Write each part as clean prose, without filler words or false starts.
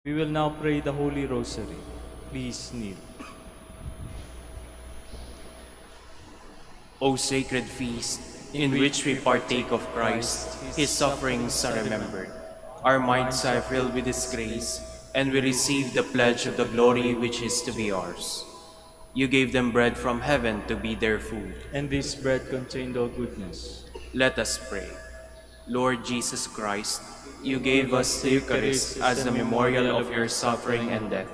We will now pray the Holy Rosary. Please kneel. O sacred feast, in which we partake of Christ, his sufferings are remembered. Our minds are filled with his grace, and we receive the pledge of the glory which is to be ours. You gave them bread from heaven to be their food. And this bread contained all goodness. Let us pray. Lord Jesus Christ, you gave us the Eucharist as a memorial of your suffering and death.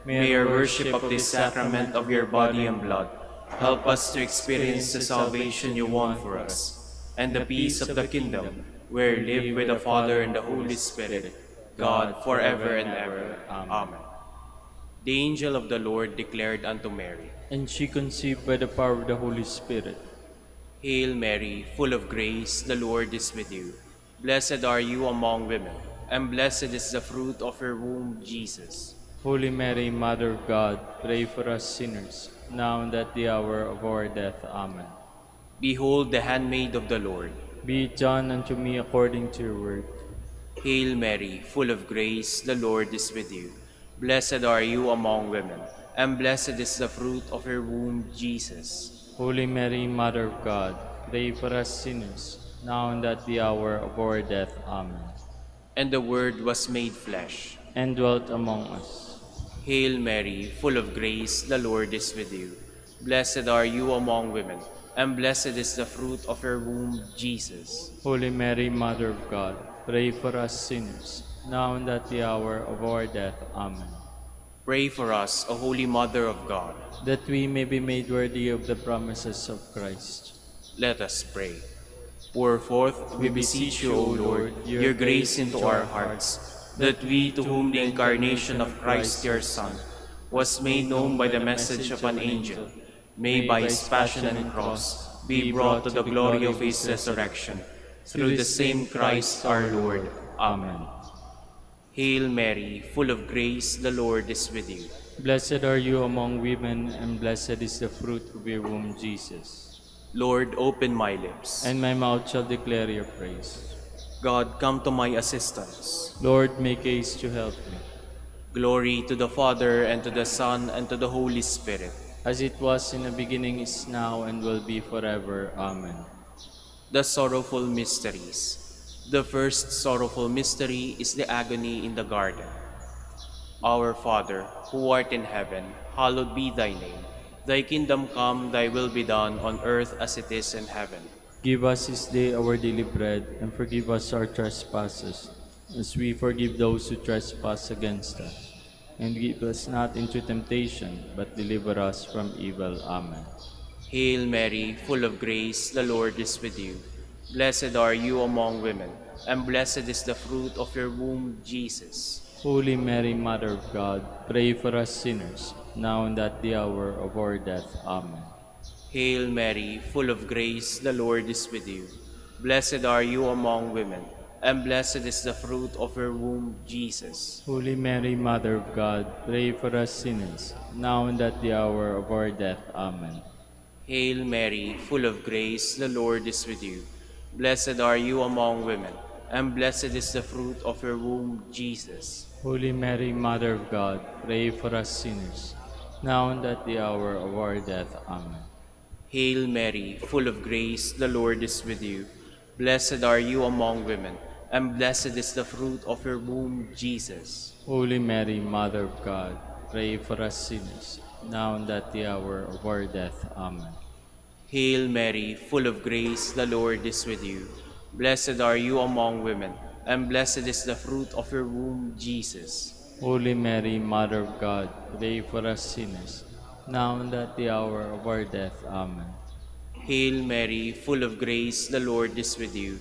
May our worship of this sacrament of your body and blood help us to experience the salvation you won for us, and the peace of the kingdom, where you live with the Father and the Holy Spirit, God, forever and ever. Amen. The angel of the Lord declared unto Mary, And she conceived by the power of the Holy Spirit. Hail Mary, full of grace, the Lord is with you. Blessed are you among women, and blessed is the fruit of your womb, Jesus. Holy Mary, Mother of God, pray for us sinners, now and at the hour of our death. Amen. Behold the handmaid of the Lord. Be it done unto me according to your word. Hail Mary, full of grace, the Lord is with you. Blessed are you among women, and blessed is the fruit of your womb, Jesus. Holy Mary, Mother of God, pray for us sinners, now and at the hour of our death. Amen. And the Word was made flesh, and dwelt among us. Hail Mary, full of grace, the Lord is with you. Blessed are you among women, and blessed is the fruit of your womb, Jesus. Holy Mary, Mother of God, pray for us sinners, now and at the hour of our death. Amen. Pray for us, O Holy Mother of God, that we may be made worthy of the promises of Christ. Let us pray. Pour forth, we beseech you, O Lord, your grace into our hearts, that we, to whom the incarnation of Christ your Son was made known by the message of an angel, may by his passion and cross be brought to the glory of his resurrection, through the same Christ our Lord. Amen. Hail Mary, full of grace, the Lord is with you. Blessed are you among women, and blessed is the fruit of your womb, Jesus. Lord, open my lips, and my mouth shall declare your praise. God, come to my assistance. Lord, make haste to help me. Glory to the Father, and to the Son, and to the Holy Spirit. As it was in the beginning, is now, and will be forever. Amen. The Sorrowful Mysteries. The first sorrowful mystery is the agony in the garden. Our Father, who art in heaven, hallowed be thy name. Thy kingdom come, thy will be done on earth as it is in heaven. Give us this day our daily bread, and forgive us our trespasses, as we forgive those who trespass against us. And give us not into temptation, but deliver us from evil. Amen. Hail Mary, full of grace, the Lord is with you. Blessed are you among women, and blessed is the fruit of your womb, Jesus. Holy Mary, Mother of God, pray for us sinners, now and at the hour of our death. Amen. Hail Mary, full of grace, the Lord is with you. Blessed are you among women, and blessed is the fruit of your womb, Jesus. Holy Mary, Mother of God, pray for us sinners, now and at the hour of our death. Amen. Hail Mary, full of grace, the Lord is with you. Blessed are you among women, and blessed is the fruit of your womb, Jesus. Holy Mary, Mother of God, pray for us sinners, now and at the hour of our death. Amen. Hail Mary, full of grace, the Lord is with you. Blessed are you among women, and blessed is the fruit of your womb, Jesus. Holy Mary, Mother of God, pray for us sinners, now and at the hour of our death. Amen. Hail Mary, full of grace, the Lord is with you. Blessed are you among women, and blessed is the fruit of your womb, Jesus. Holy Mary, Mother of God, pray for us sinners, now and at the hour of our death. Amen. Hail Mary, full of grace, the Lord is with you.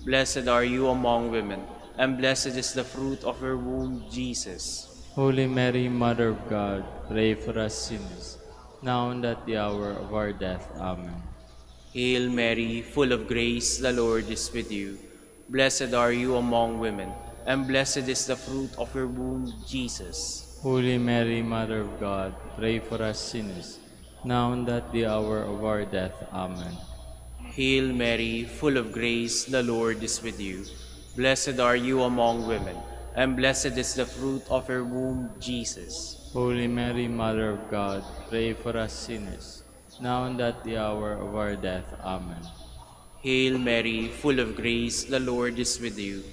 Blessed are you among women, and blessed is the fruit of your womb, Jesus. Holy Mary, Mother of God, pray for us sinners, now and at the hour of our death. Amen. Hail Mary, full of grace, the Lord is with you. Blessed are you among women, and blessed is the fruit of your womb, Jesus. Holy Mary, Mother of God, pray for us sinners, now and at the hour of our death. Amen. Hail Mary, full of grace, the Lord is with you. Blessed are you among women, and blessed is the fruit of your womb, Jesus. Holy Mary, Mother of God, pray for us sinners, now and at the hour of our death. Amen. Hail Mary, full of grace, the Lord is with you.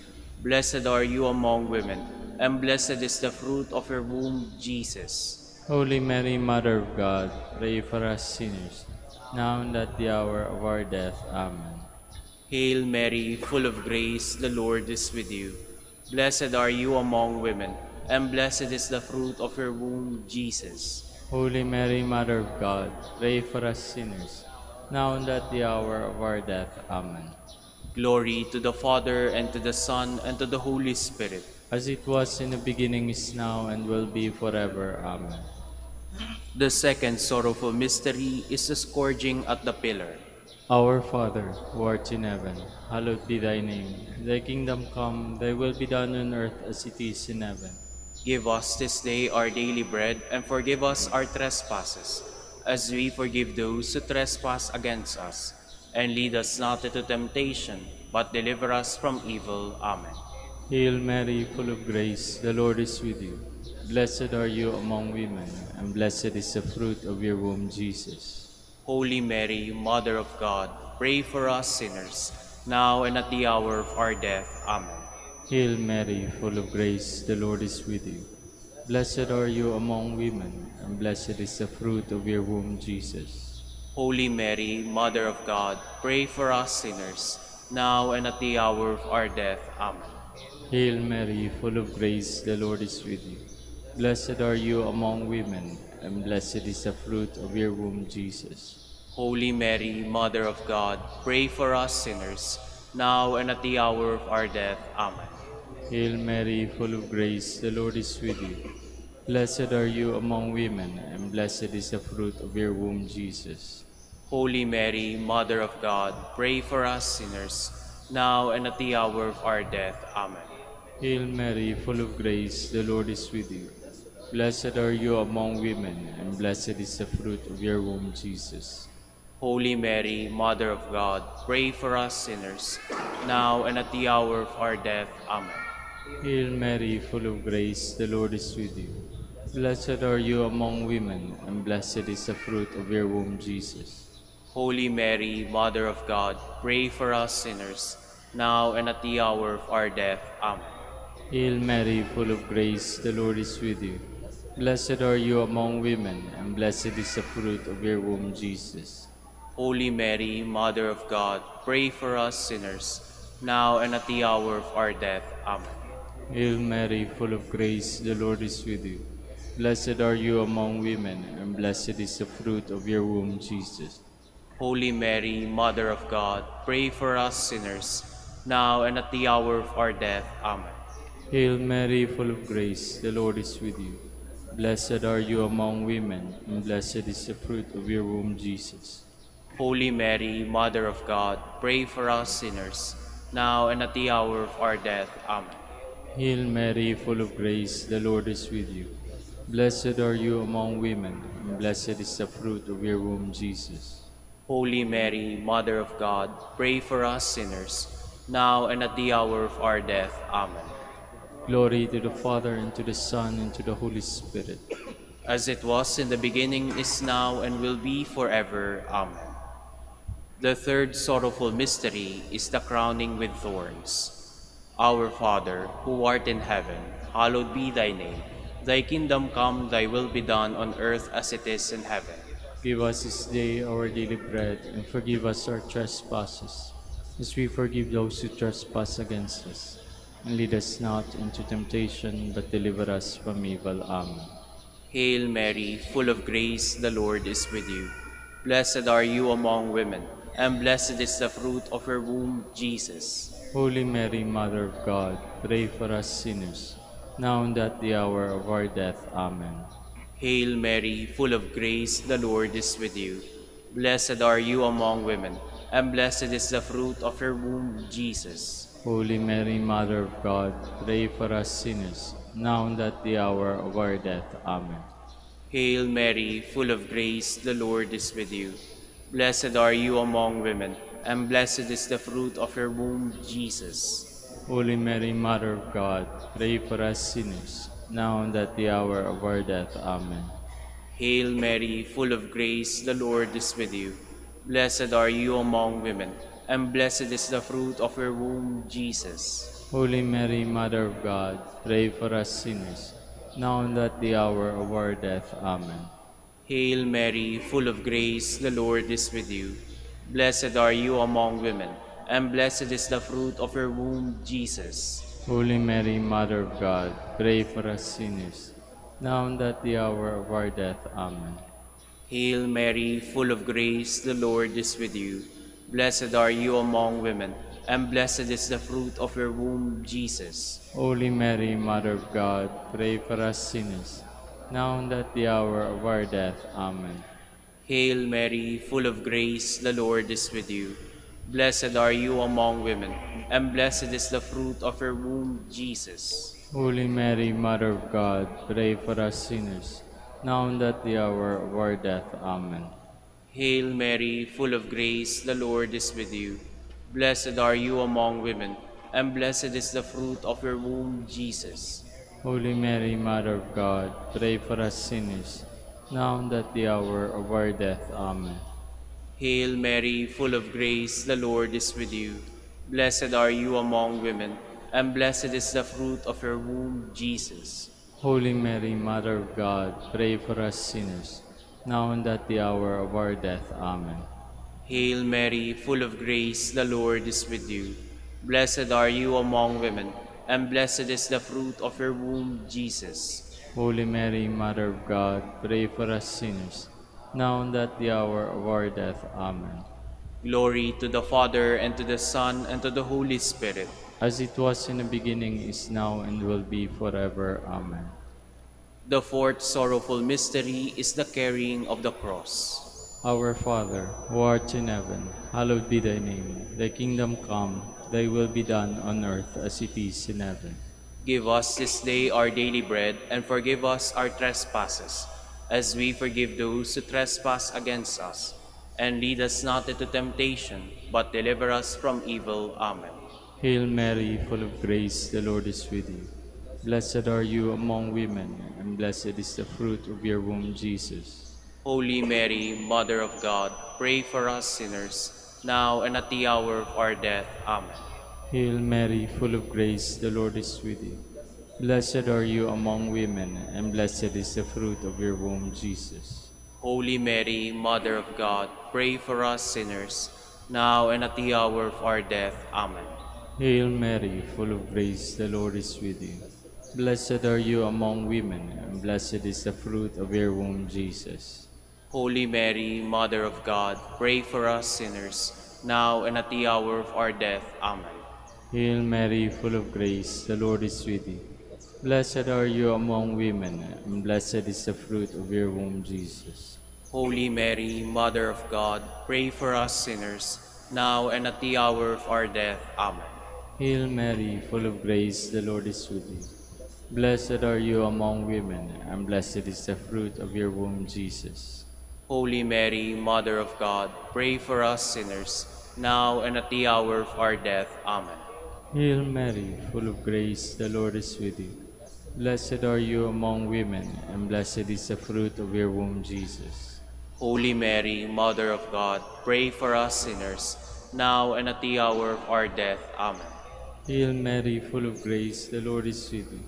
Blessed are you among women, and blessed is the fruit of your womb, Jesus. Holy Mary, Mother of God, pray for us sinners, now and at the hour of our death. Amen. Hail Mary, full of grace, the Lord is with you. Blessed are you among women, and blessed is the fruit of your womb, Jesus. Holy Mary, Mother of God, pray for us sinners, now and at the hour of our death. Amen. Glory to the Father, and to the Son, and to the Holy Spirit. As it was in the beginning, is now, and will be forever. Amen. The second sorrowful mystery is the scourging at the pillar. Our Father, who art in heaven, hallowed be thy name. Thy kingdom come, thy will be done on earth as it is in heaven. Give us this day our daily bread, and forgive us our trespasses, as we forgive those who trespass against us. And lead us not into temptation, but deliver us from evil. Amen. Hail Mary, full of grace, the Lord is with you. Blessed are you among women, and blessed is the fruit of your womb, Jesus. Holy Mary, Mother of God, pray for us sinners, now and at the hour of our death. Amen. Hail Mary, full of grace, the Lord is with you. Blessed are you among women, and blessed is the fruit of your womb, Jesus. Holy Mary, Mother of God, pray for us sinners, now and at the hour of our death. Amen. Hail Mary, full of grace, the Lord is with you. Blessed are you among women, and blessed is the fruit of your womb, Jesus. Holy Mary, Mother of God, pray for us sinners, now and at the hour of our death. Amen. Hail Mary, full of grace, the Lord is with you. Blessed are you among women, and blessed is the fruit of your womb, Jesus. Holy Mary, Mother of God, pray for us sinners, now and at the hour of our death. Amen. Hail Mary, full of grace, the Lord is with you. Blessed are you among women, and blessed is the fruit of your womb, Jesus. Holy Mary, Mother of God, pray for us sinners, now and at the hour of our death. Amen. Hail Mary, full of grace, the Lord is with you. Blessed are you among women, and blessed is the fruit of your womb, Jesus. Holy Mary, Mother of God, pray for us sinners, now and at the hour of our death. Amen. Hail Mary, full of grace, the Lord is with you. Blessed are you among women, and blessed is the fruit of your womb, Jesus. Holy Mary, Mother of God, pray for us sinners, now and at the hour of our death. Amen. Hail Mary, full of grace, the Lord is with you. Blessed are you among women, and blessed is the fruit of your womb, Jesus. Holy Mary, Mother of God, pray for us sinners, now and at the hour of our death. Amen. Hail Mary, full of grace, the Lord is with you. Blessed are you among women, and blessed is the fruit of your womb, Jesus. Holy Mary, Mother of God, pray for us sinners, now and at the hour of our death. Amen. Hail Mary, full of grace, the Lord is with you. Blessed are you among women, and blessed is the fruit of your womb, Jesus. Holy Mary, Mother of God, pray for us sinners, now and at the hour of our death. Amen. Glory to the Father, and to the Son, and to the Holy Spirit. As it was in the beginning, is now, and will be forever. Amen. The third sorrowful mystery is the crowning with thorns. Our Father, who art in heaven, hallowed be thy name. Thy kingdom come, thy will be done on earth as it is in heaven. Give us this day our daily bread, and forgive us our trespasses, as we forgive those who trespass against us. And lead us not into temptation, but deliver us from evil. Amen. Hail Mary, full of grace, the Lord is with you. Blessed are you among women, and blessed is the fruit of your womb, Jesus. Holy Mary, Mother of God, pray for us sinners, now and at the hour of our death. Amen. Hail Mary, full of grace, the Lord is with you. Blessed are you among women, and blessed is the fruit of your womb, Jesus. Holy Mary, Mother of God, pray for us sinners, now and at the hour of our death. Amen. Hail Mary, full of grace, the Lord is with you. Blessed are you among women, and blessed is the fruit of your womb, Jesus. Holy Mary, Mother of God, pray for us sinners, now and at the hour of our death. Amen. Hail Mary, full of grace, the Lord is with you. Blessed are you among women, and blessed is the fruit of your womb, Jesus. Holy Mary, Mother of God, pray for us sinners, now and at the hour of our death. Amen. Hail Mary, full of grace, the Lord is with you. Blessed are you among women, and blessed is the fruit of your womb, Jesus. Holy Mary, Mother of God, pray for us sinners, now and at the hour of our death. Amen. Hail Mary, full of grace, the Lord is with you. Blessed are you among women, and blessed is the fruit of your womb, Jesus. Holy Mary, Mother of God, pray for us sinners, now and at the hour of our death. Amen. Hail Mary, full of grace, the Lord is with you. Blessed are you among women, and blessed is the fruit of your womb, Jesus. Holy Mary, Mother of God, pray for us sinners, now and at the hour of our death. Amen. Hail Mary, full of grace, the Lord is with you. Blessed are you among women, and blessed is the fruit of your womb, Jesus. Holy Mary, Mother of God, pray for us sinners, now and at the hour of our death. Amen. Hail Mary, full of grace, the Lord is with you. Blessed are you among women, and blessed is the fruit of your womb, Jesus. Holy Mary, Mother of God, pray for us sinners, now and at the hour of our death. Amen. Hail Mary, full of grace, the Lord is with you. Blessed are you among women, and blessed is the fruit of your womb, Jesus. Holy Mary, Mother of God, pray for us sinners, now and at the hour of our death. Amen. Glory to the Father, and to the Son, and to the Holy Spirit. As it was in the beginning, is now, and will be forever. Amen. The fourth sorrowful mystery is the carrying of the cross. Our Father, who art in heaven, hallowed be thy name. Thy kingdom come, thy will be done on earth as it is in heaven. Give us this day our daily bread, and forgive us our trespasses, as we forgive those who trespass against us. And lead us not into temptation, but deliver us from evil. Amen. Hail Mary, full of grace, the Lord is with you. Blessed are you among women, and blessed is the fruit of your womb, Jesus. Holy Mary, Mother of God, pray for us sinners, now and at the hour of our death. Amen. Hail Mary, full of grace, the Lord is with you. Blessed are you among women, and blessed is the fruit of your womb, Jesus. Holy Mary, Mother of God, pray for us sinners, now and at the hour of our death. Amen. Hail Mary, full of grace, the Lord is with you. Blessed are you among women, and blessed is the fruit of your womb, Jesus. Holy Mary, Mother of God, pray for us sinners, now and at the hour of our death. Amen. Hail Mary, full of grace, the Lord is with you. Blessed are you among women, and blessed is the fruit of your womb, Jesus. Holy Mary, Mother of God, pray for us sinners, now and at the hour of our death. Amen. Hail Mary, full of grace, the Lord is with you. Blessed are you among women, and blessed is the fruit of your womb, Jesus. Holy Mary, Mother of God, pray for us sinners, now and at the hour of our death. Amen. Hail Mary, full of grace, the Lord is with you. Blessed are you among women, and blessed is the fruit of your womb, Jesus. Holy Mary, Mother of God, pray for us sinners, now and at the hour of our death. Amen. Hail Mary, full of grace, the Lord is with you.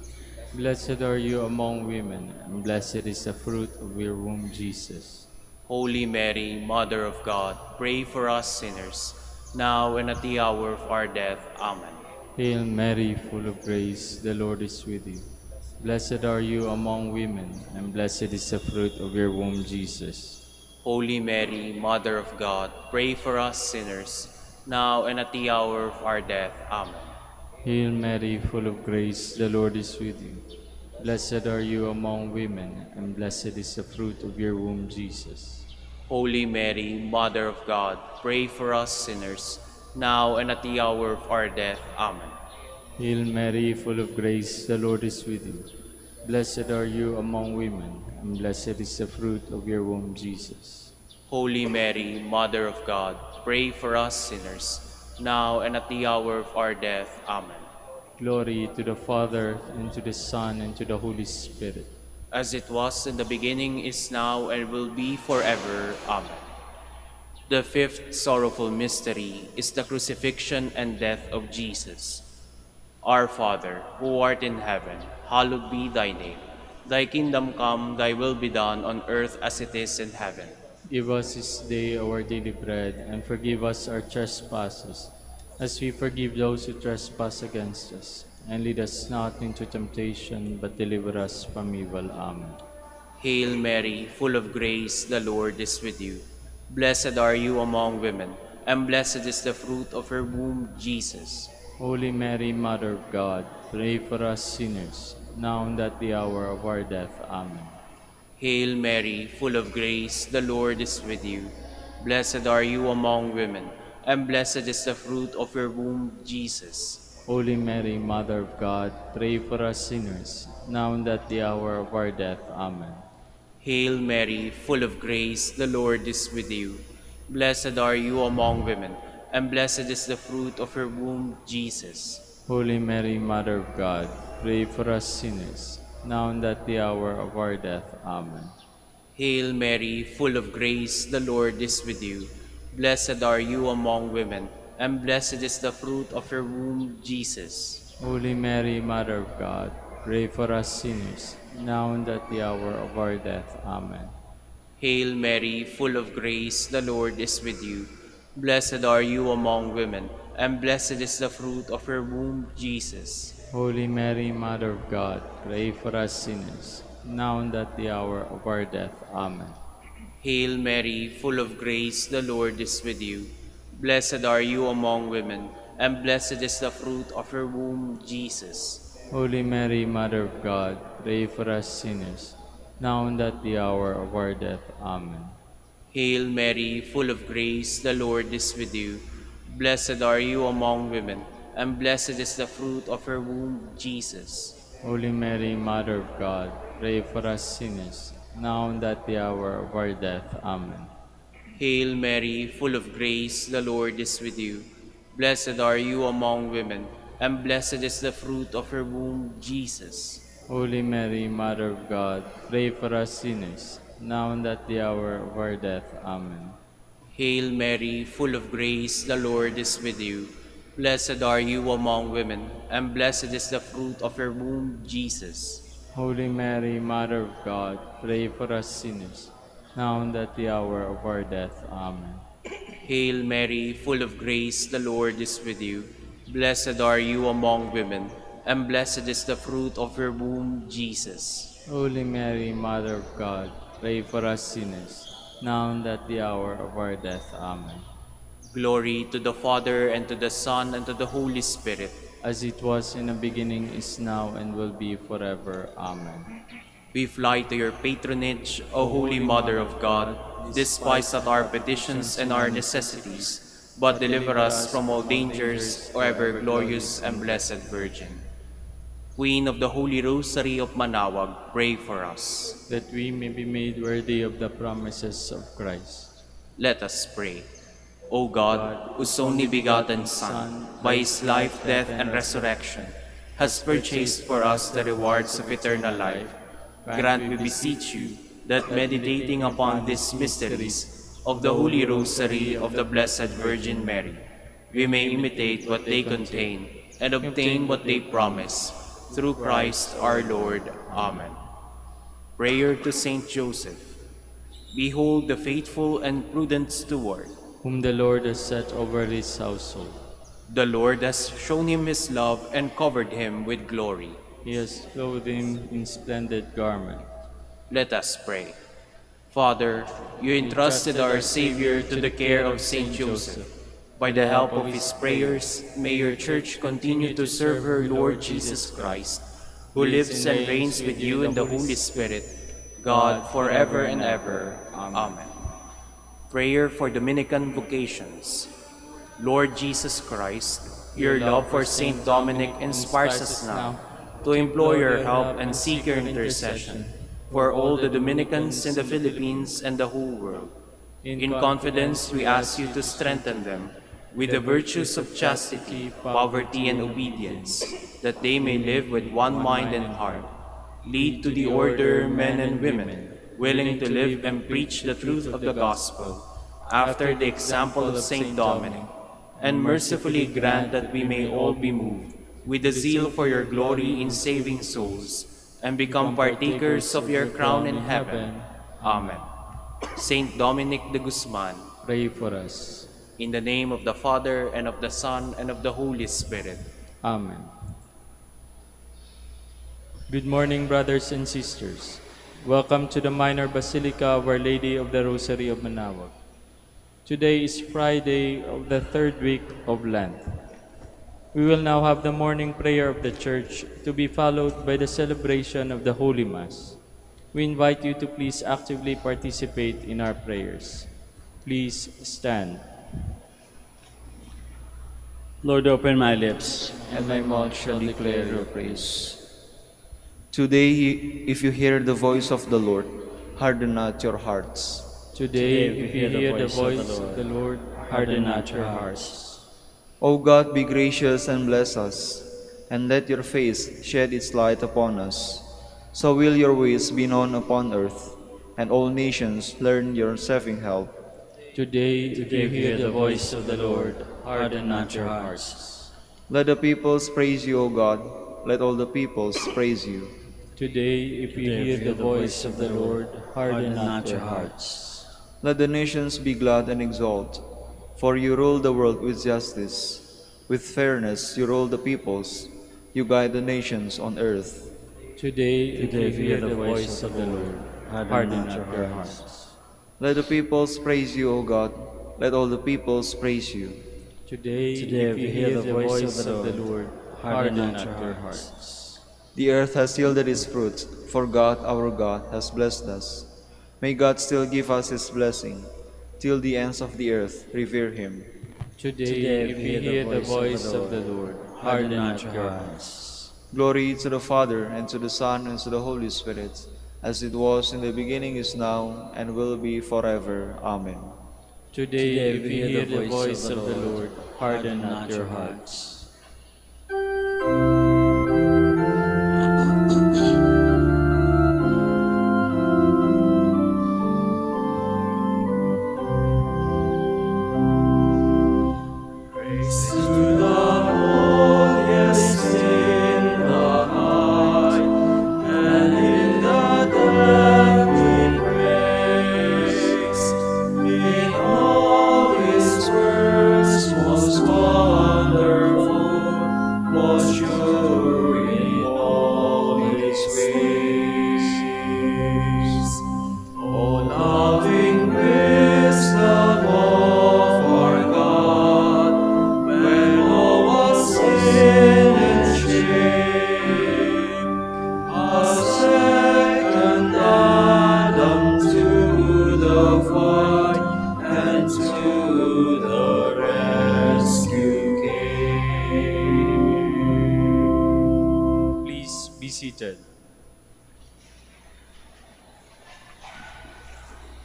Blessed are you among women, and blessed is the fruit of your womb, Jesus. Holy Mary, Mother of God, pray for us sinners, now and at the hour of our death. Amen. Hail Mary, full of grace, the Lord is with you. Blessed are you among women, and blessed is the fruit of your womb, Jesus. Holy Mary, Mother of God, pray for us sinners, now and at the hour of our death. Amen. Hail Mary, full of grace, the Lord is with you. Blessed are you among women, and blessed is the fruit of your womb, Jesus. Holy Mary, Mother of God, pray for us sinners, now and at the hour of our death. Amen. Hail Mary, full of grace, the Lord is with you. Blessed are you among women, and blessed is the fruit of your womb, Jesus. Holy Mary, Mother of God, pray for us sinners, now and at the hour of our death. Amen. Glory to the Father, and to the Son, and to the Holy Spirit. As it was in the beginning, is now, and will be forever. Amen. The fifth sorrowful mystery is the crucifixion and death of Jesus. Our Father, who art in heaven, hallowed be thy name. Thy kingdom come, thy will be done on earth as it is in heaven. Give us this day our daily bread, and forgive us our trespasses, as we forgive those who trespass against us. And lead us not into temptation, but deliver us from evil. Amen. Hail Mary, full of grace, the Lord is with you. Blessed are you among women, and blessed is the fruit of her womb, Jesus. Holy Mary, Mother of God, pray for us sinners, now and at the hour of our death. Amen. Hail Mary, full of grace, the Lord is with you. Blessed are you among women, and blessed is the fruit of your womb, Jesus. Holy Mary, Mother of God, pray for us sinners, now and at the hour of our death. Amen. Hail Mary, full of grace, the Lord is with you. Blessed are you among women, and blessed is the fruit of your womb, Jesus. Holy Mary, Mother of God, pray for us sinners, now and at the hour of our death. Amen. Hail Mary, full of grace, the Lord is with you. Blessed are you among women, and blessed is the fruit of your womb, Jesus. Holy Mary, Mother of God, pray for us sinners, now and at the hour of our death. Amen. Hail Mary, full of grace, the Lord is with you. Blessed are you among women, and blessed is the fruit of your womb, Jesus. Holy Mary, Mother of God, pray for us sinners, now and at the hour of our death. Amen. Hail Mary, full of grace, the Lord is with you. Blessed are you among women, and blessed is the fruit of your womb, Jesus. Holy Mary, Mother of God, pray for us sinners, now and at the hour of our death. Amen. Hail Mary, full of grace, the Lord is with you. Blessed are you among women, and blessed is the fruit of your womb, Jesus. Holy Mary, Mother of God, pray for us sinners, now and at the hour of our death. Amen. Hail Mary, full of grace, the Lord is with you. Blessed are you among women, and blessed is the fruit of your womb, Jesus. Holy Mary, Mother of God, pray for us sinners, now and at the hour of our death. Amen. Hail Mary, full of grace, the Lord is with you. Blessed are you among women, and blessed is the fruit of your womb, Jesus. Holy Mary, Mother of God, pray for us sinners, now and at the hour of our death. Amen. Hail Mary, full of grace, the Lord is with you. Blessed are you among women, and blessed is the fruit of your womb, Jesus. Holy Mary, Mother of God, pray for us sinners, now and at the hour of our death. Amen. Glory to the Father, and to the Son, and to the Holy Spirit. As it was in the beginning, is now, and will be forever. Amen. We fly to your patronage, O Holy Mother of God. Despise not our petitions and our necessities, but deliver us from all dangers, O ever glorious and blessed Virgin. Queen of the Holy Rosary of Manaoag, pray for us. That we may be made worthy of the promises of Christ. Let us pray. O God, whose only begotten Son, by his life, death, and resurrection, has purchased for us the rewards of eternal life, grant, we beseech you, that meditating upon these mysteries of the Holy Rosary of the Blessed Virgin Mary, we may imitate what they contain and obtain what they promise, through Christ our Lord. Amen. Prayer to Saint Joseph. Behold the faithful and prudent steward, whom the Lord has set over his household. The Lord has shown him his love and covered him with glory. He has clothed him in splendid garment. Let us pray. Father, you entrusted our Savior to the care of Saint Joseph. By the help of his prayers, may your Church continue to serve her Lord Jesus Christ, who lives and reigns with you in the Holy Spirit, God, forever and ever. Amen. Prayer for Dominican vocations. Lord Jesus Christ, your love for Saint Dominic inspires us now to implore your help and seek your intercession for all the Dominicans in the Philippines and the whole world. In confidence, we ask you to strengthen them, with the virtues of chastity, poverty, and obedience, that they may live with one mind and heart. Lead to the order men and women, willing to live and preach the truth of the gospel, after the example of Saint Dominic, and mercifully grant that we may all be moved with the zeal for your glory in saving souls, and become partakers of your crown in heaven. Amen. Saint Dominic de Guzman, Pray for us. in the name of the Father, and of the Son, and of the Holy Spirit. Amen. Good morning, brothers and sisters. Welcome to the Minor Basilica of Our Lady of the Rosary of Manaoag. Today is Friday of the third week of Lent. We will now have the morning prayer of the Church, to be followed by the celebration of the Holy Mass. We invite you to please actively participate in our prayers. Please stand. Lord, open my lips, and my mouth shall declare your praise. Today, if you hear the voice of the Lord, harden not your hearts. Today, if you hear the voice of the Lord, harden not your hearts. O God, be gracious and bless us, and let your face shed its light upon us. So will your ways be known upon earth, and all nations learn your saving help. Today, if you hear the voice of the Lord, harden not your hearts. Let the peoples praise you, O God. Let all the peoples praise you. Today, if you hear the voice of the Lord, harden not your hearts. Let the nations be glad and exult, for you rule the world with justice. With fairness you rule the peoples, you guide the nations on earth. Today, if you hear the voice of the Lord, harden not your hearts. Let the peoples praise you, O God. Let all the peoples praise you. Today, if you hear the voice of the Lord, harden not your hearts. The earth has yielded its fruit, for God our God has blessed us. May God still give us his blessing, till the ends of the earth revere him. Today, if you hear the voice of the Lord, harden not your hearts. Glory to the Father, and to the Son, and to the Holy Spirit, as it was in the beginning, is now, and will be forever. Amen. Today, if you hear the voice of the Lord, harden not your hearts.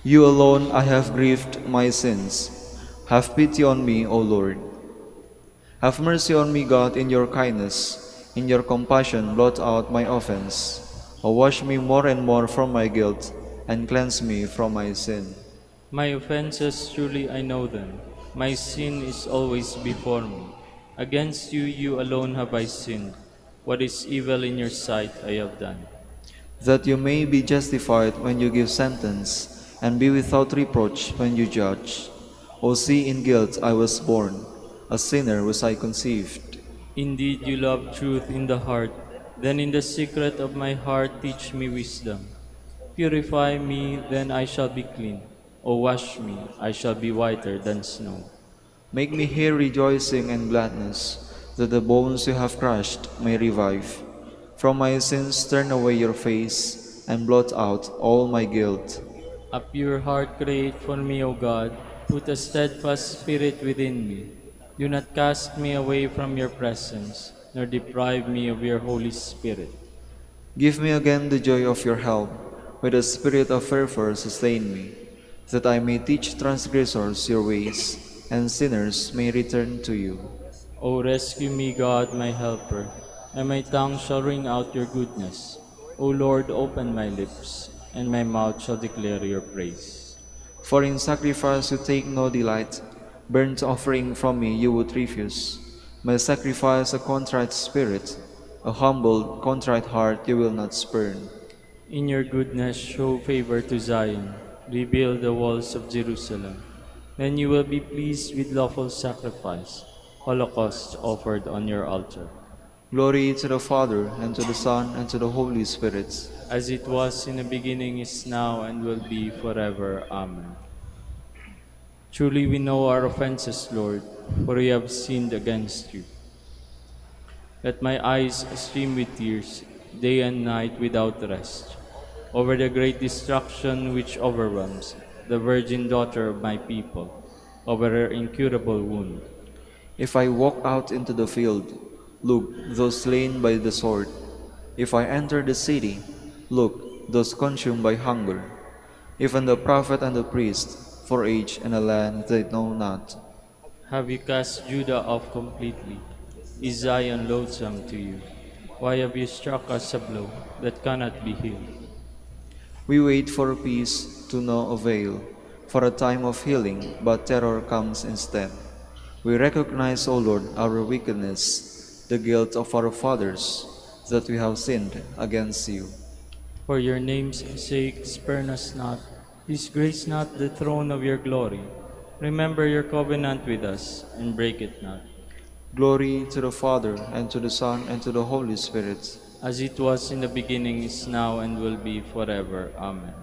You alone I have grieved my sins. Have pity on me, O Lord. Have mercy on me, God, in your kindness. In your compassion blot out my offense. O wash me more and more from my guilt, and cleanse me from my sin. My offenses, truly I know them. My sin is always before me. Against you, you alone have I sinned. What is evil in your sight I have done. That you may be justified when you give sentence, and be without reproach when you judge. O see, in guilt I was born, a sinner was I conceived. Indeed, you love truth in the heart. Then in the secret of my heart teach me wisdom. Purify me, then I shall be clean. O wash me, I shall be whiter than snow. Make me hear rejoicing and gladness, that the bones you have crushed may revive. From my sins turn away your face, and blot out all my guilt. A pure heart create for me, O God. Put a steadfast spirit within me. Do not cast me away from your presence, nor deprive me of your Holy Spirit. Give me again the joy of your help. With a spirit of fervor sustain me, that I may teach transgressors your ways, and sinners may return to you. O rescue me, God, my helper, and my tongue shall ring out your goodness. O Lord, open my lips, and my mouth shall declare your praise. For in sacrifice you take no delight, burnt offering from me you would refuse. My sacrifice a contrite spirit, a humble, contrite heart you will not spurn. In your goodness show favor to Zion, rebuild the walls of Jerusalem. Then you will be pleased with lawful sacrifice, holocausts offered on your altar. Glory to the Father, and to the Son, and to the Holy Spirit. As it was in the beginning, is now, and will be forever. Amen. Truly we know our offenses, Lord, for we have sinned against you. Let my eyes stream with tears, day and night without rest, over the great destruction which overwhelms the virgin daughter of my people, over her incurable wound. If I walk out into the field, look, those slain by the sword. If I enter the city, look, those consumed by hunger. Even the prophet and the priest, for age and a land they know not. Have you cast Judah off completely? Is Zion loathsome to you? Why have you struck us a blow that cannot be healed? We wait for peace to no avail, for a time of healing, but terror comes instead. We recognize, O Lord, our wickedness, the guilt of our fathers, that we have sinned against you. For your name's sake, spurn us not, disgrace not the throne of your glory. Remember your covenant with us, and break it not. Glory to the Father, and to the Son, and to the Holy Spirit. As it was in the beginning, is now, and will be forever. Amen.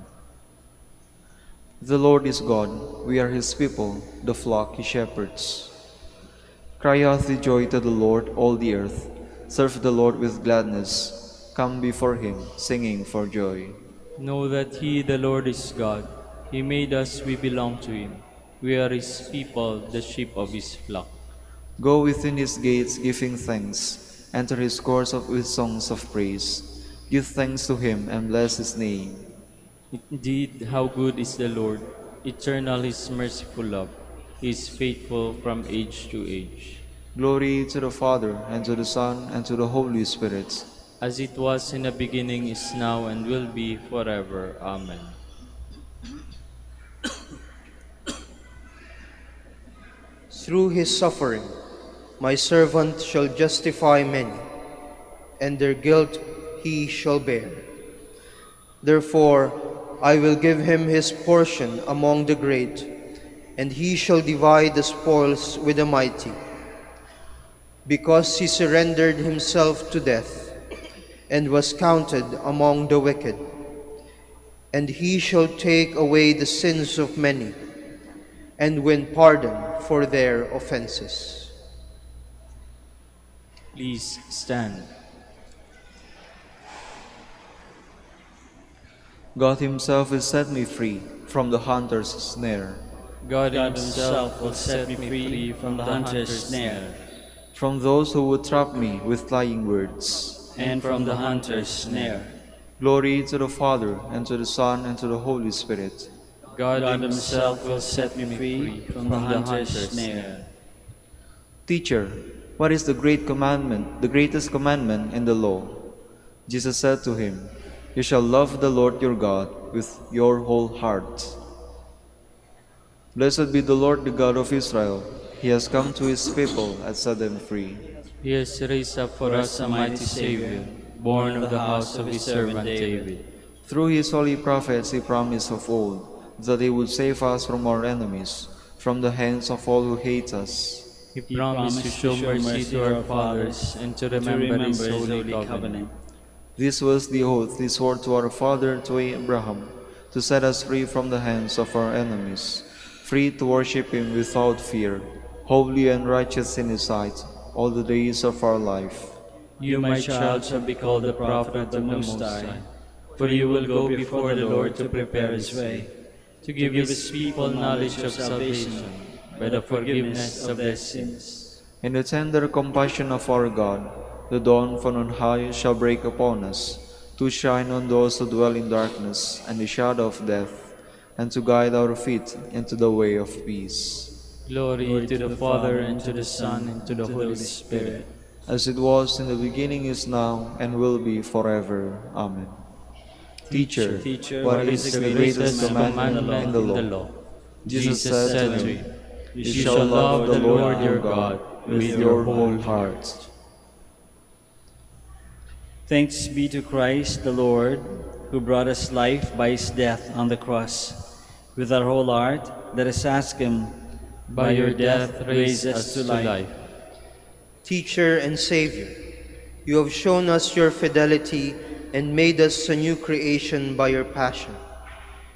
The Lord is God, we are his people, the flock he shepherds. Cry out with joy to the Lord, all the earth. Serve the Lord with gladness. Come before him, singing for joy. Know that he, the Lord, is God. He made us, we belong to him. We are his people, the sheep of his flock. Go within his gates giving thanks. Enter his courts with songs of praise. Give thanks to him and bless his name. Indeed, how good is the Lord! Eternal his merciful love. He is faithful from age to age. Glory to the Father, and to the Son, and to the Holy Spirit. As it was in the beginning, is now, and will be forever. Amen. Through his suffering, my servant shall justify many, and their guilt he shall bear. Therefore, I will give him his portion among the great, and he shall divide the spoils with the mighty. Because he surrendered himself to death, and was counted among the wicked, and he shall take away the sins of many, and win pardon for their offenses. Please stand. God himself will set me free from the hunter's snare, God himself will set me free from the hunter's snare, from those who would trap me with lying words. and from the hunter's snare. Glory to the Father, and to the Son, and to the Holy Spirit. God God himself will set me free from the hunter's snare. Teacher, what is the greatest commandment in the law? Jesus said to him, You shall love the Lord your God with your whole heart. Blessed be the Lord, the God of Israel. He has come to his people and set them free. He has raised up for us a mighty Savior, born of the house of his servant David. Through his holy prophets he promised of old that he would save us from our enemies, from the hands of all who hate us. He promised to show mercy to our fathers and to remember his holy covenant. This was the oath he swore to our father, to Abraham, to set us free from the hands of our enemies, free to worship him without fear, holy and righteous in his sight, all the days of our life. You, my child, shall be called the prophet of the Most High, for you will go before the Lord to prepare his way, to give his people knowledge of salvation by the forgiveness of their sins. In the tender compassion of our God, the dawn from on high shall break upon us, to shine on those who dwell in darkness and the shadow of death, and to guide our feet into the way of peace. Glory to the Father, and to the Son, and to the Holy Spirit. as it was in the beginning, is now, and will be forever. Amen. Teacher, what is the greatest commandment in the law? Jesus said to him, You shall love the Lord your God with your whole heart. Thanks be to Christ the Lord, who brought us life by his death on the cross. With our whole heart, let us ask him, By your death, raise us to life. Teacher and Savior, you have shown us your fidelity and made us a new creation by your passion.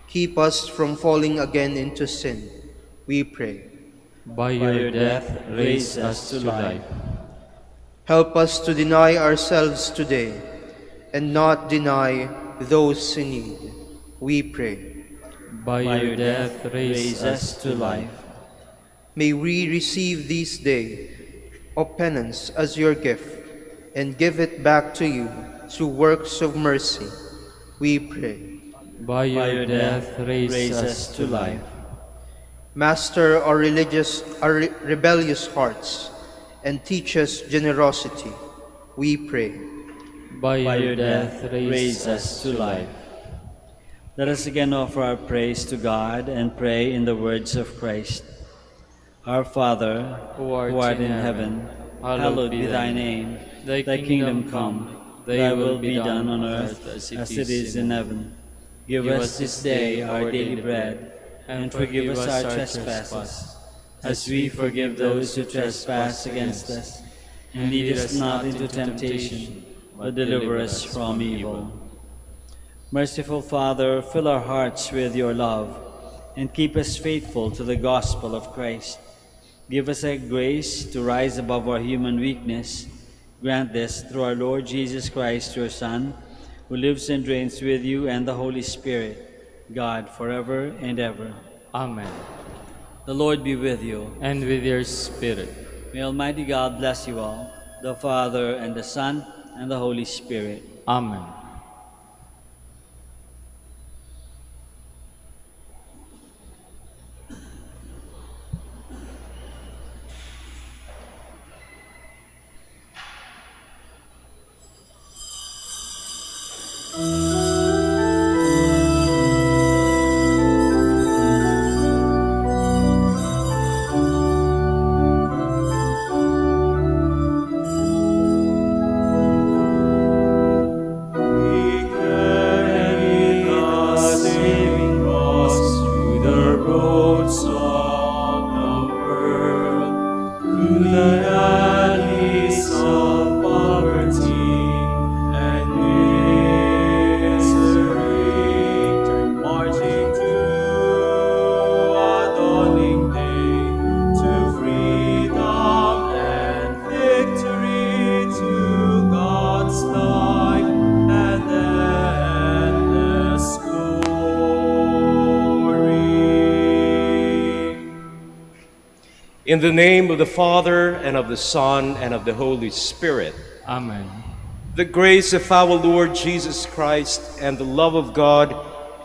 Keep us from falling again into sin, we pray. By your death, raise us to life. Help us to deny ourselves today and not deny those in need, we pray. By your death, raise us to life. May we receive this day of penance as your gift and give it back to you through works of mercy, we pray. By your death, raise us to life. Master our rebellious hearts and teach us generosity, we pray. By your death, raise us to life. Let us again offer our praise to God and pray in the words of Christ. Our Father, who art in heaven, hallowed be thy name. Thy kingdom come, thy will be done on earth as it is in heaven. Give us this day our daily bread, and forgive us our trespasses, as we forgive those who trespass against us. And lead us not into temptation, but deliver us from evil. Merciful Father, fill our hearts with your love, and keep us faithful to the gospel of Christ. Give us a grace to rise above our human weakness. Grant this through our Lord Jesus Christ, your Son, who lives and reigns with you and the Holy Spirit, God, forever and ever. Amen. The Lord be with you. And with your spirit. May Almighty God bless you all, the Father, and the Son, and the Holy Spirit. Amen. In the name of the Father, and of the Son, and of the Holy Spirit. Amen. The grace of our Lord Jesus Christ, and the love of God,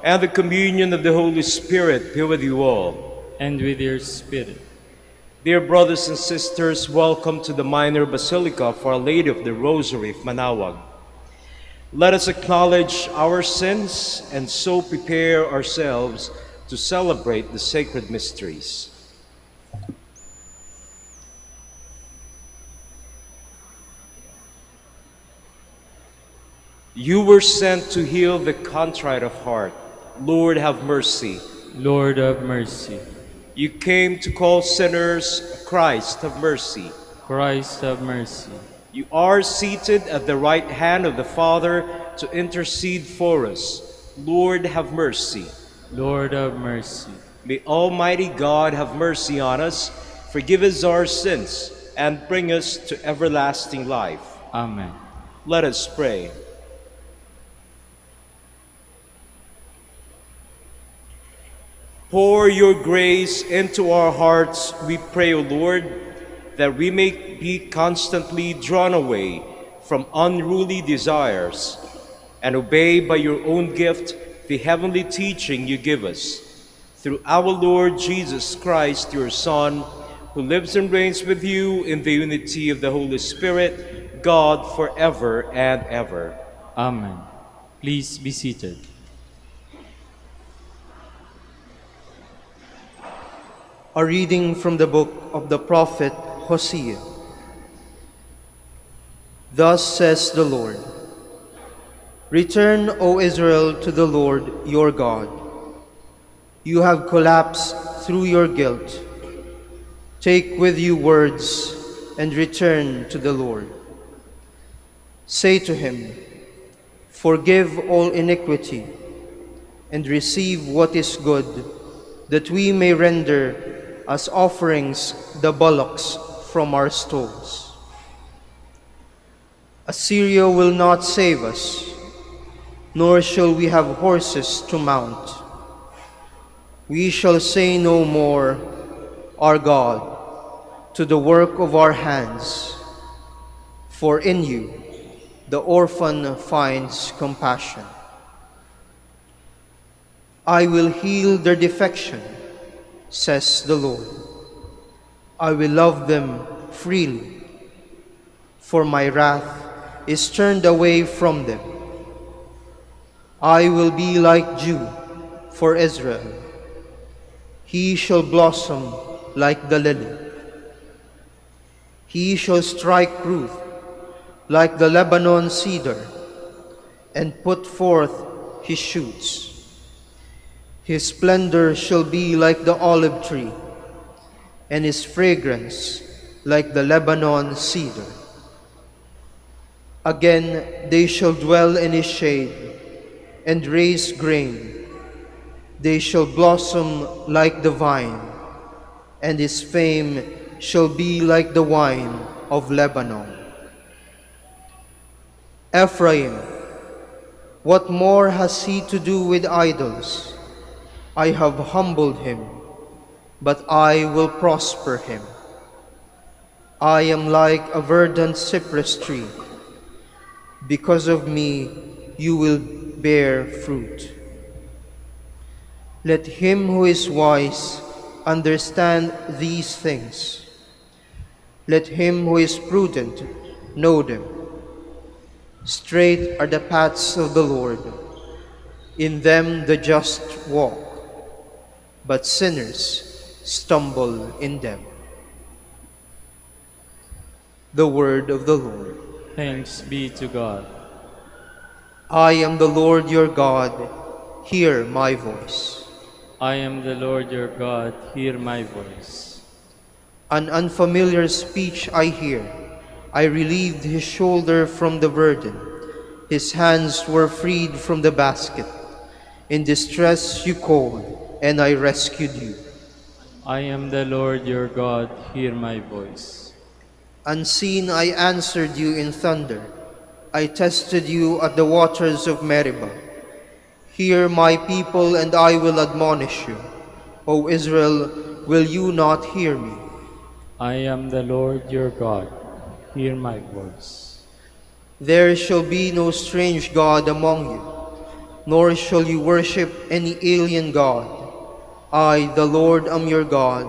and the communion of the Holy Spirit be with you all. And with your spirit. Dear brothers and sisters, welcome to the Minor Basilica for Our Lady of the Rosary of Manaoag. Let us acknowledge our sins and so prepare ourselves to celebrate the sacred mysteries. You were sent to heal the contrite of heart. Lord, have mercy. Lord, have mercy. You came to call sinners. Christ, have mercy. Christ, have mercy. You are seated at the right hand of the Father to intercede for us. Lord, have mercy. Lord, have mercy. May Almighty God have mercy on us, forgive us our sins, and bring us to everlasting life. Amen. Let us pray. Pour your grace into our hearts, we pray, O Lord, that we may be constantly drawn away from unruly desires and obey by your own gift the heavenly teaching you give us. Through our Lord Jesus Christ, your Son, who lives and reigns with you in the unity of the Holy Spirit, God, forever and ever. Amen. Please be seated. A reading from the book of the prophet Hosea. Thus says the Lord, Return, O Israel, to the Lord your God. You have collapsed through your guilt. Take with you words and return to the Lord. Say to him, Forgive all iniquity and receive what is good, that we may render as offerings the bullocks from our stalls. Assyria will not save us, nor shall we have horses to mount. We shall say no more, Our God, to the work of our hands, for in you the orphan finds compassion. I will heal their defection, says the Lord. I will love them freely, for my wrath is turned away from them. I will be like dew for Israel. He shall blossom like the lily. He shall strike root like the Lebanon cedar, and put forth his shoots. His splendor shall be like the olive tree, and his fragrance like the Lebanon cedar. Again they shall dwell in his shade, and raise grain. They shall blossom like the vine, and his fame shall be like the wine of Lebanon. Ephraim, what more has he to do with idols? I have humbled him, but I will prosper him. I am like a verdant cypress tree. Because of me, you will bear fruit. Let him who is wise understand these things. Let him who is prudent know them. Straight are the paths of the Lord. In them the just walk, but sinners stumble in them. The word of the Lord. Thanks be to God. I am the Lord your God. Hear my voice. I am the Lord your God. Hear my voice. An unfamiliar speech I hear. I relieved his shoulder from the burden. His hands were freed from the basket. In distress you called, and I rescued you. I am the Lord your God. Hear my voice. Unseen I answered you in thunder. I tested you at the waters of Meribah. Hear my people, and I will admonish you. O Israel, will you not hear me? I am the Lord your God. Hear my voice. There shall be no strange God among you, nor shall you worship any alien god. I, the Lord, am your God,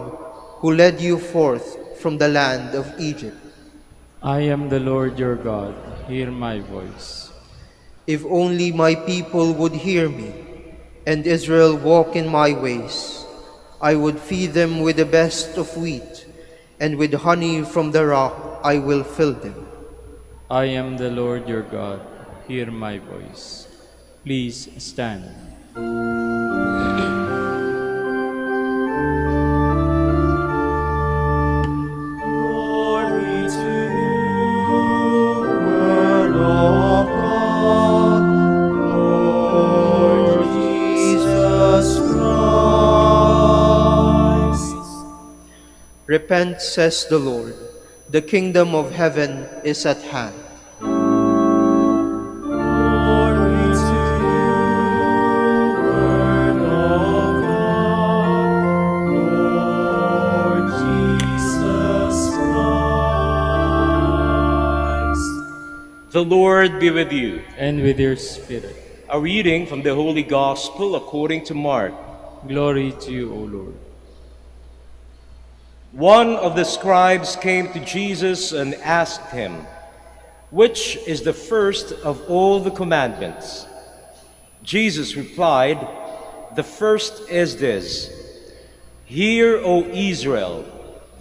who led you forth from the land of Egypt. I am the Lord your God. Hear my voice. If only my people would hear me, and Israel walk in my ways, I would feed them with the best of wheat, and with honey from the rock I will fill them. I am the Lord your God. Hear my voice. Please stand. Glory to you, Word of God, Lord Jesus Christ. Repent, says the Lord. The kingdom of heaven is at hand. Glory to you, Word of God, Lord Jesus Christ. The Lord be with you. And with your spirit. A reading from the Holy Gospel according to Mark. Glory to you, O Lord. One of the scribes came to Jesus and asked him, "Which is the first of all the commandments?" Jesus replied, "The first is this: Hear, O Israel,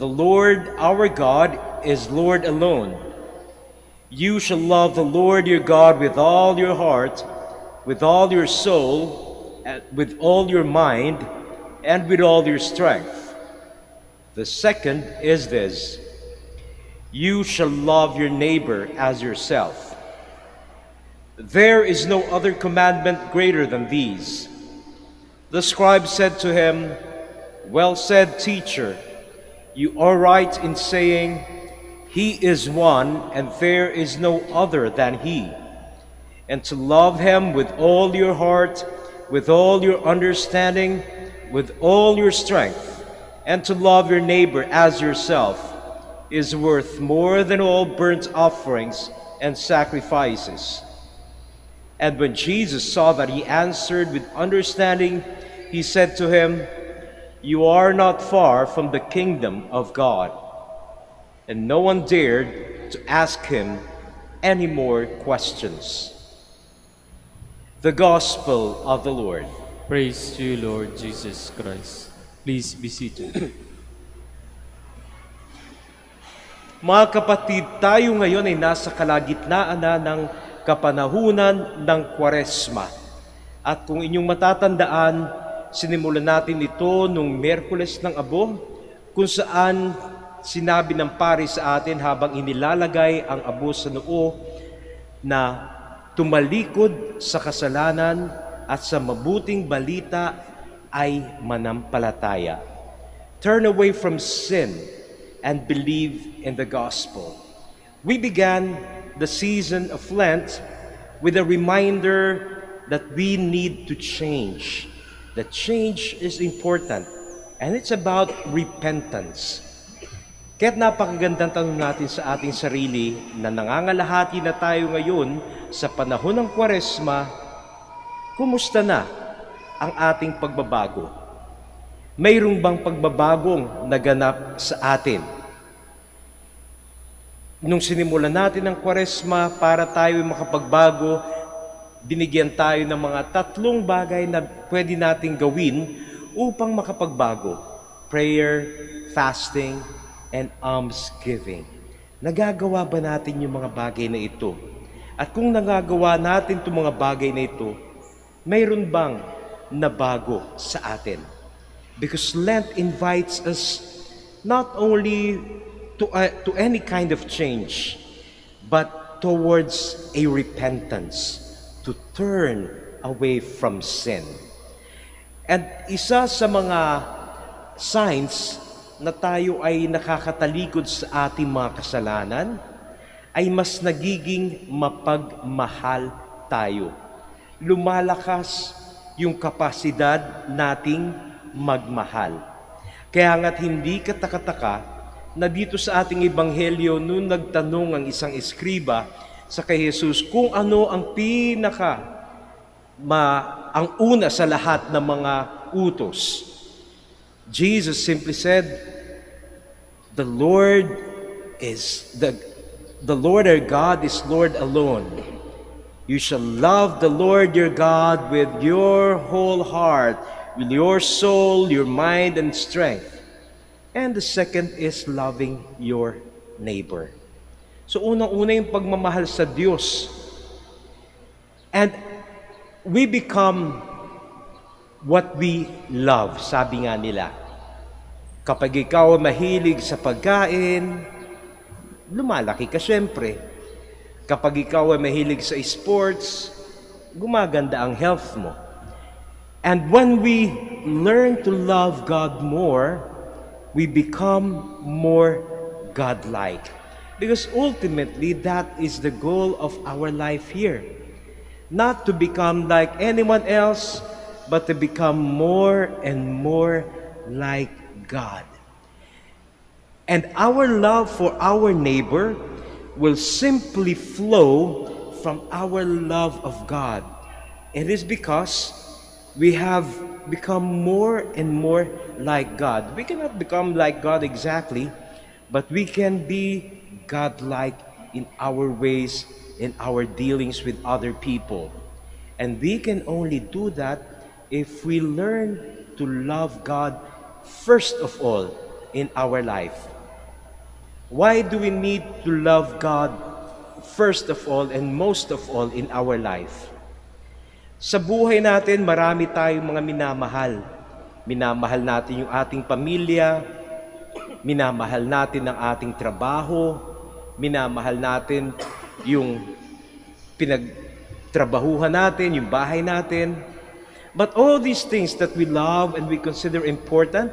the Lord our God is Lord alone. You shall love the Lord your God with all your heart, with all your soul, and with all your mind, and with all your strength. The second is this: You shall love your neighbor as yourself. There is no other commandment greater than these." The scribe said to him, "Well said, teacher. You are right in saying, 'He is one, and there is no other than He.' And to love Him with all your heart, with all your understanding, with all your strength, and to love your neighbor as yourself is worth more than all burnt offerings and sacrifices." And when Jesus saw that he answered with understanding, he said to him, "You are not far from the kingdom of God." And no one dared to ask him any more questions. The Gospel of the Lord. Praise to you, Lord Jesus Christ. Please be seated. Mga kapatid, tayo ngayon ay nasa kalagitnaan na ng kapanahunan ng Kwaresma. At kung inyong matatandaan, sinimulan natin ito nung Miyerkules ng Abo, kung saan sinabi ng pari sa atin habang inilalagay ang abo sa noo na tumalikod sa kasalanan at sa mabuting balita ay manampalataya. Turn away from sin and believe in the gospel. We began the season of Lent with a reminder that we need to change. That change is important, and it's about repentance. Kaya't napakagandang tanong natin sa ating sarili na nangangalahati na tayo ngayon sa panahon ng Kwaresma, kumusta na ang ating pagbabago? Mayroong bang pagbabagong naganap sa atin? Nung sinimulan natin ang Kwaresma para tayo makapagbago, binigyan tayo ng mga 3 bagay na pwede nating gawin upang makapagbago: prayer, fasting, and almsgiving. Nagagawa ba natin yung mga bagay na ito? At kung nagagawa natin itong mga bagay na ito, mayroon bang nabago sa atin? Because Lent invites us not only to any kind of change, but towards a repentance, to turn away from sin. And isa sa mga signs na tayo ay nakakatalikod sa ating mga kasalanan ay mas nagiging mapagmahal tayo. Lumalakas yung kapasidad nating magmahal. Kaya nga't hindi kataka-taka na dito sa ating ebanghelyo nung nagtanong ang isang eskriba sa kay Jesus kung ano ang ang una sa lahat ng mga utos. Jesus simply said, the Lord our God is Lord alone. You shall love the Lord your God with your whole heart, with your soul, your mind, and strength. And the second is loving your neighbor. So unang-una yung pagmamahal sa Diyos. And we become what we love, sabi nga nila. Kapag ikaw mahilig sa pagkain, lumalaki ka syempre. Kapag ikaw ay mahilig sa sports, gumaganda ang health mo. And when we learn to love God more, we become more God-like. Because ultimately, that is the goal of our life here. Not to become like anyone else, but to become more and more like God. And our love for our neighbor will simply flow from our love of God. It is because we have become more and more like God. We cannot become like God exactly, but we can be God-like in our ways, in our dealings with other people. And we can only do that if we learn to love God first of all in our life. Why do we need to love God first of all and most of all in our life? Sa buhay natin, marami tayong mga minamahal. Minamahal natin yung ating pamilya, minamahal natin ang ating trabaho, minamahal natin yung pinagtrabahuhan natin, yung bahay natin. But all these things that we love and we consider important,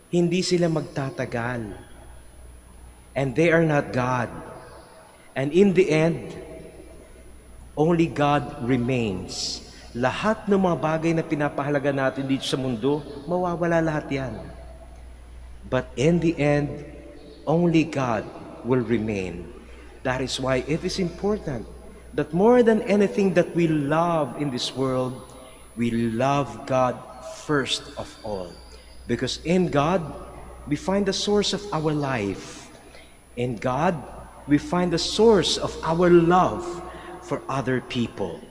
hindi sila magtatagal. And they are not God. And in the end, only God remains. Lahat ng mga bagay na pinapahalaga natin dito sa mundo, mawawala lahat yan. But in the end, only God will remain. That is why it is important that more than anything that we love in this world, we love God first of all. Because in God, we find the source of our life. In God, we find the source of our love for other people.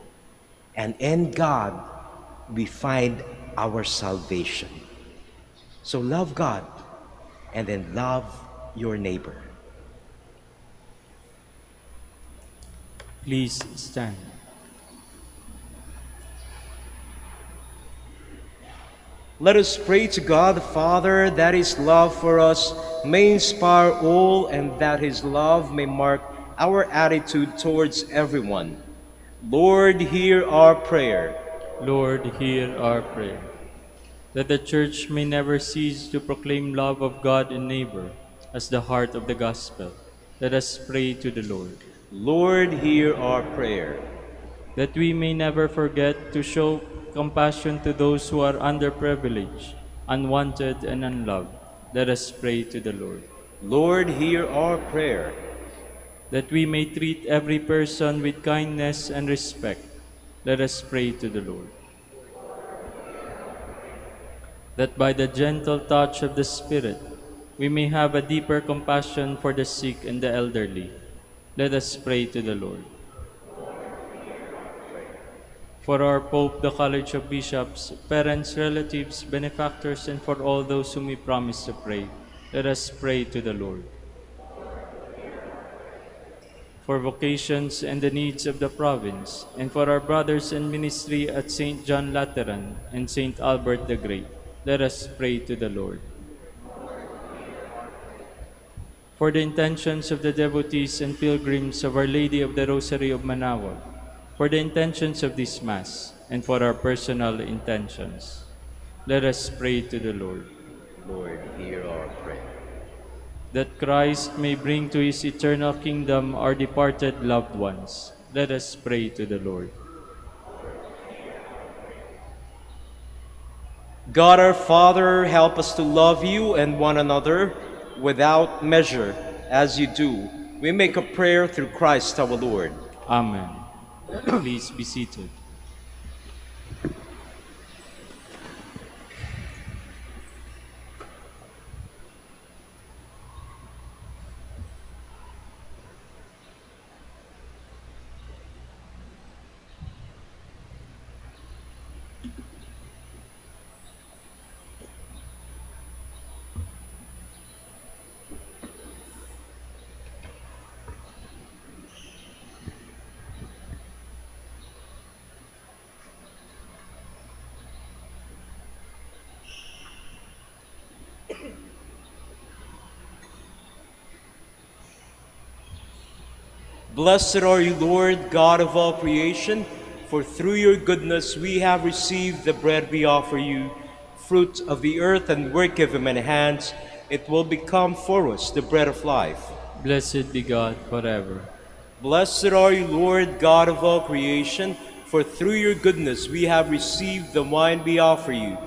And in God, we find our salvation. So love God and then love your neighbor. Please stand. Let us pray to God the Father that His love for us may inspire all and that His love may mark our attitude towards everyone. Lord, hear our prayer. Lord, hear our prayer. That the Church may never cease to proclaim love of God and neighbor as the heart of the gospel. Let us pray to the Lord. Lord, hear our prayer. That we may never forget to show compassion to those who are underprivileged, unwanted, and unloved. Let us pray to the Lord. Lord, hear our prayer. That we may treat every person with kindness and respect. Let us pray to the Lord. That by the gentle touch of the Spirit, we may have a deeper compassion for the sick and the elderly. Let us pray to the Lord. For our Pope, the College of Bishops, parents, relatives, benefactors, and for all those whom we promise to pray, let us pray to the Lord. For vocations and the needs of the province, and for our brothers in ministry at St. John Lateran and St. Albert the Great, let us pray to the Lord. For the intentions of the devotees and pilgrims of Our Lady of the Rosary of Manaoag, for the intentions of this Mass, and for our personal intentions, let us pray to the Lord. Lord, hear our prayer. That Christ may bring to His eternal kingdom our departed loved ones, let us pray to the Lord. God our Father, help us to love you and one another without measure, as you do. We make a prayer through Christ our Lord. Amen. Please be seated. Blessed are you, Lord, God of all creation, for through your goodness we have received the bread we offer you, fruit of the earth and work of human hands. It will become for us the bread of life. Blessed be God forever. Blessed are you, Lord, God of all creation, for through your goodness we have received the wine we offer you,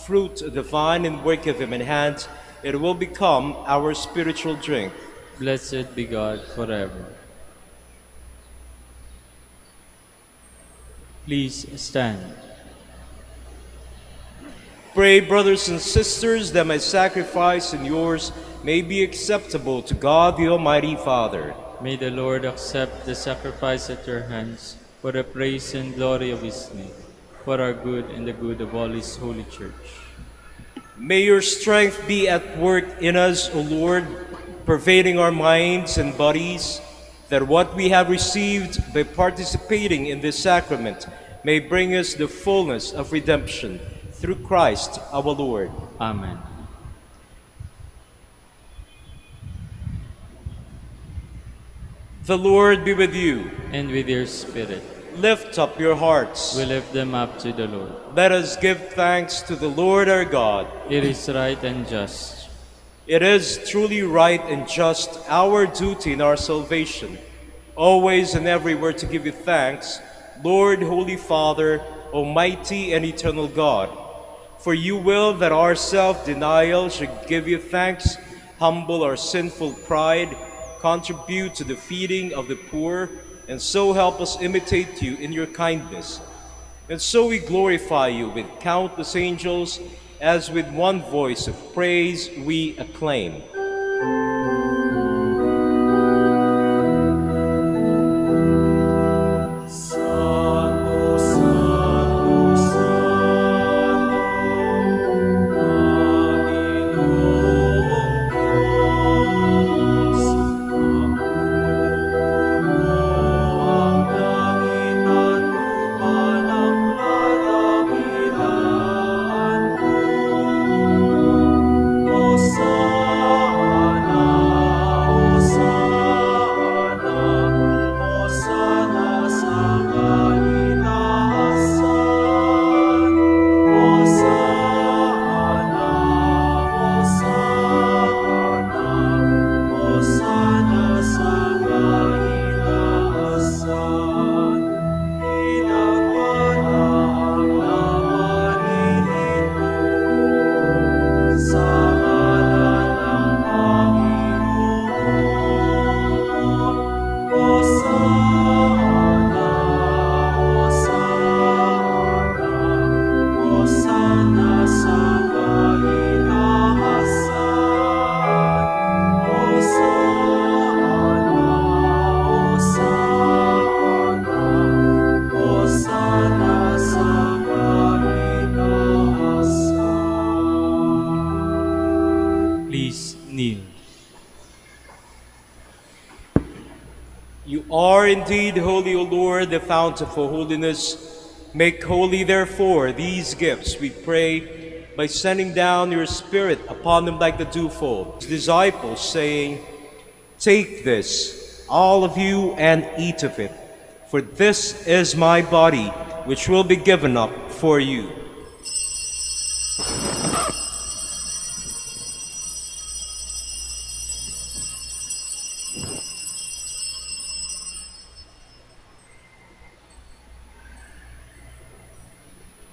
fruit of the vine and work of human hands. It will become our spiritual drink. Blessed be God forever. Please stand. Pray, brothers and sisters, that my sacrifice and yours may be acceptable to God the Almighty Father. May the Lord accept the sacrifice at your hands for the praise and glory of his name, for our good and the good of all his holy church. May your strength be at work in us, O Lord, pervading our minds and bodies, that what we have received by participating in this sacrament may bring us the fullness of redemption through Christ our Lord. Amen. The Lord be with you. And with your spirit, Lift up your hearts. we lift them up to the Lord. Let us give thanks to the Lord our God. It is right and just. It is truly right and just, our duty in our salvation, always and everywhere to give you thanks, Lord, Holy Father, Almighty and eternal God. For you will that our self-denial should give you thanks, humble our sinful pride, contribute to the feeding of the poor, and so help us imitate you in your kindness. And so we glorify you with countless angels, as with one voice of praise we acclaim. Please kneel. You are indeed holy, O Lord, the fount of all holiness. Make holy, therefore, these gifts, we pray, by sending down your Spirit upon them like the dewfall. His disciples, saying, "Take this, all of you, and eat of it, for this is my body, which will be given up for you."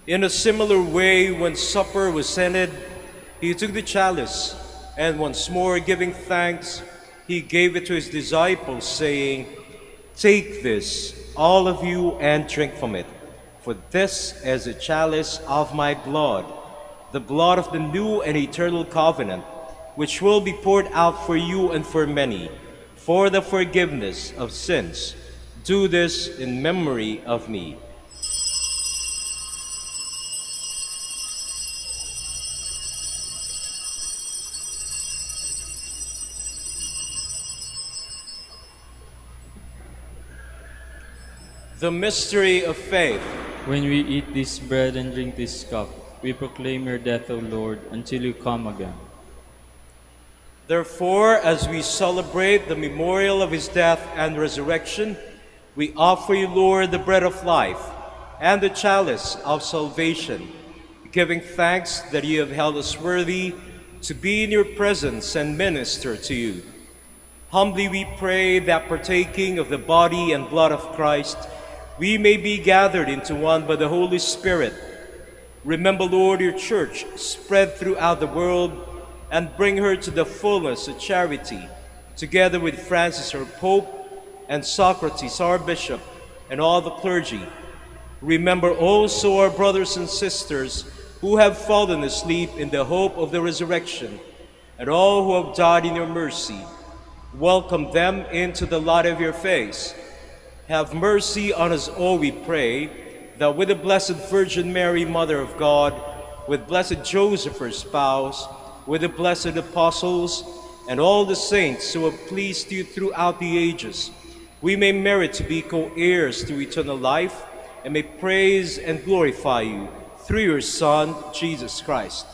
In a similar way, when supper was ended, he took the chalice, and once more giving thanks, he gave it to his disciples, saying, "Take this, all of you, and drink from it, for this is a chalice of my blood, the blood of the new and eternal covenant, which will be poured out for you and for many, for the forgiveness of sins. Do this in memory of me." The mystery of faith. When we eat this bread and drink this cup, we proclaim your death, O Lord, until you come again. Therefore, as we celebrate the memorial of his death and resurrection, we offer you, Lord, the bread of life and the chalice of salvation, giving thanks that you have held us worthy to be in your presence and minister to you. Humbly we pray that, partaking of the body and blood of Christ, we may be gathered into one by the Holy Spirit. Remember, Lord, your church spread throughout the world, and bring her to the fullness of charity, together with Francis our Pope, and Socrates our Bishop, and all the clergy. Remember also our brothers and sisters who have fallen asleep in the hope of the resurrection, and all who have died in your mercy. Welcome them into the light of your face. Have mercy on us all, we pray, that with the Blessed Virgin Mary, Mother of God, with blessed Joseph, her spouse, with the blessed apostles, and all the saints who have pleased you throughout the ages, we may merit to be co-heirs to eternal life, and may praise and glorify you through your Son, Jesus Christ.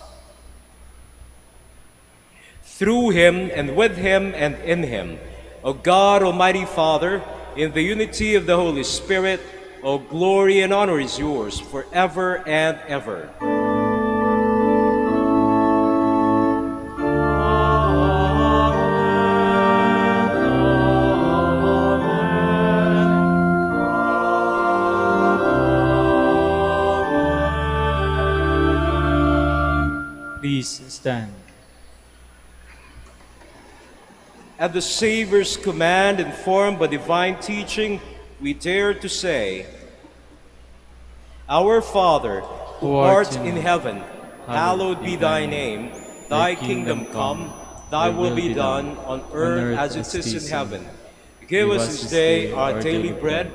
Through him, and with him, and in him, O God, Almighty Father, in the unity of the Holy Spirit, all glory and honor is yours forever and ever. Please stand. At the Savior's command, informed by divine teaching, we dare to say, Our Father, who art in heaven, hallowed be thy name. Thy kingdom come, thy will be done, on earth as it is in heaven. Give us this day our daily bread,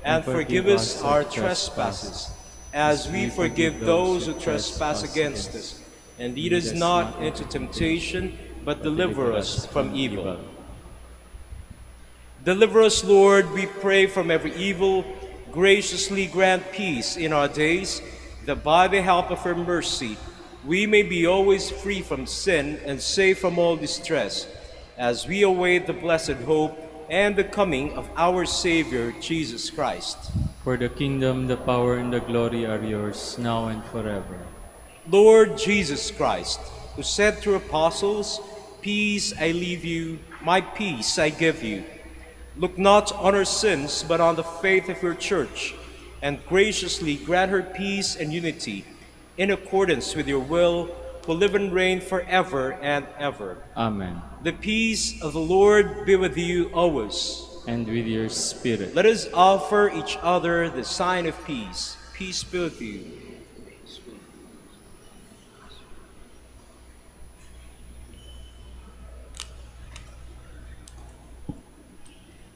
and forgive us our trespasses, as we forgive those who trespass against us. And lead us not into temptation, but deliver us from evil. Deliver us, Lord, we pray, from every evil. Graciously grant peace in our days, that by the help of your mercy we may be always free from sin and safe from all distress, as we await the blessed hope and the coming of our Savior, Jesus Christ. For the kingdom, the power, and the glory are yours, now and forever. Lord Jesus Christ, who said to your apostles, Peace I leave you, my peace I give you. Look not on our sins, but on the faith of your church, and graciously grant her peace and unity, in accordance with your will, who live and reign forever and ever. Amen. The peace of the Lord be with you always. And with your spirit. Let us offer each other the sign of peace. Peace be with you.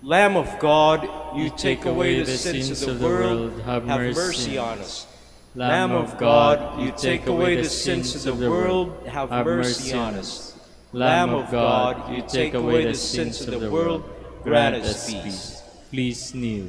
Lamb of God, you take away the sins of the world, have mercy on us. Lamb of God, you take away the sins of the world, have mercy on us. Lamb of God, you take away the sins of the world, grant us peace. Please kneel.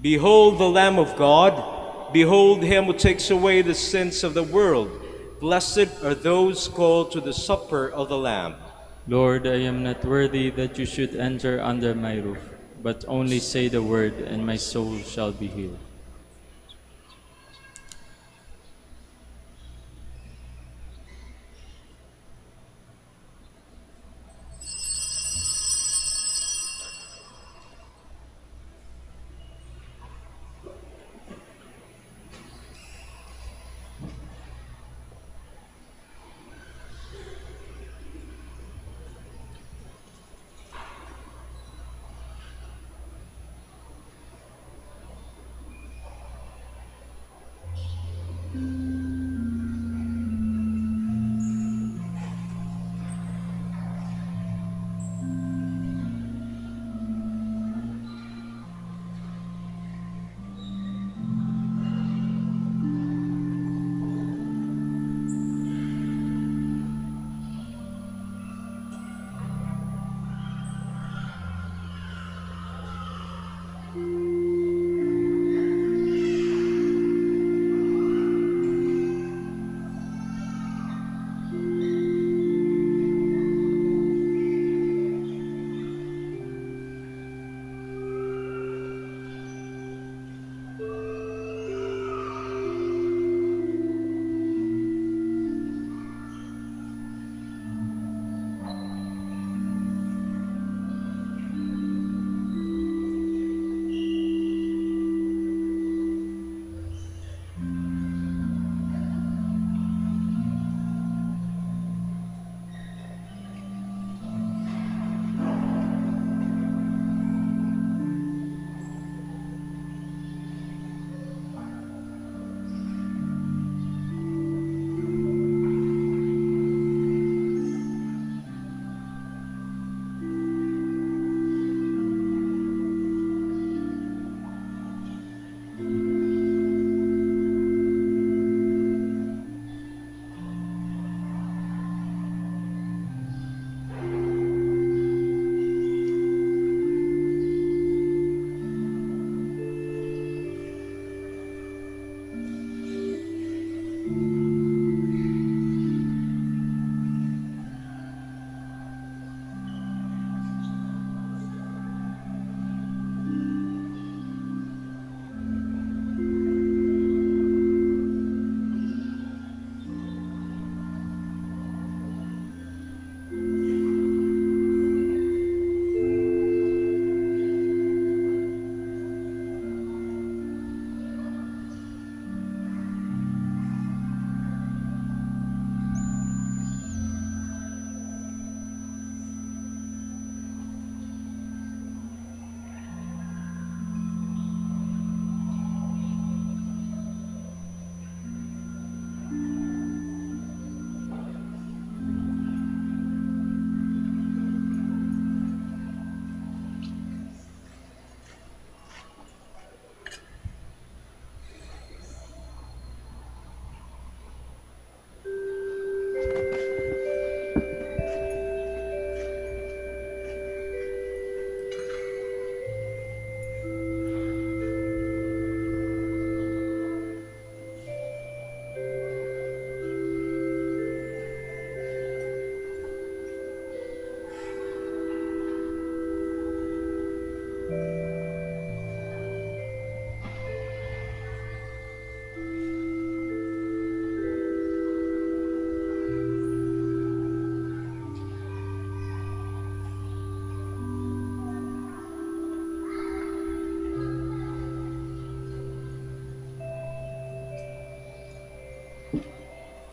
Behold the Lamb of God. Behold him who takes away the sins of the world. Blessed are those called to the supper of the Lamb. Lord, I am not worthy that you should enter under my roof, but only say the word, and my soul shall be healed.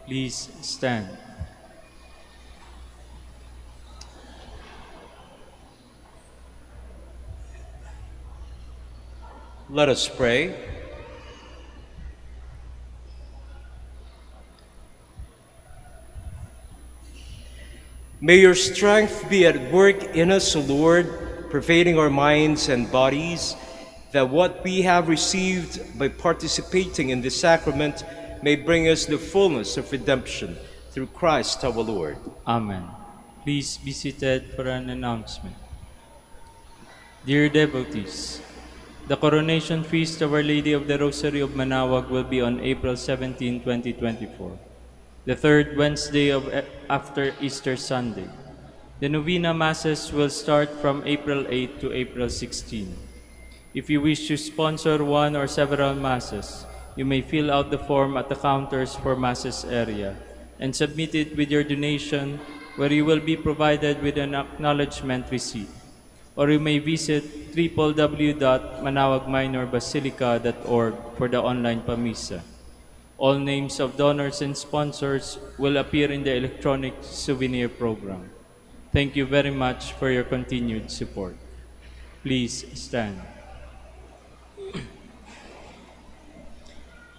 Please stand. Let us pray. May your strength be at work in us, O Lord, pervading our minds and bodies, that what we have received by participating in this sacrament may bring us the fullness of redemption through Christ our Lord. Amen. Please be seated for an announcement. Dear devotees, the coronation feast of Our Lady of the Rosary of Manaoag will be on April 17, 2024, the third Wednesday after Easter Sunday. The Novena Masses will start from April 8 to April 16. If you wish to sponsor one or several Masses, you may fill out the form at the counters for Masses area and submit it with your donation, where you will be provided with an acknowledgement receipt. Or you may visit www.manaoagminorbasilica.org for the online pamisa. All names of donors and sponsors will appear in the electronic souvenir program. Thank you very much for your continued support. Please stand.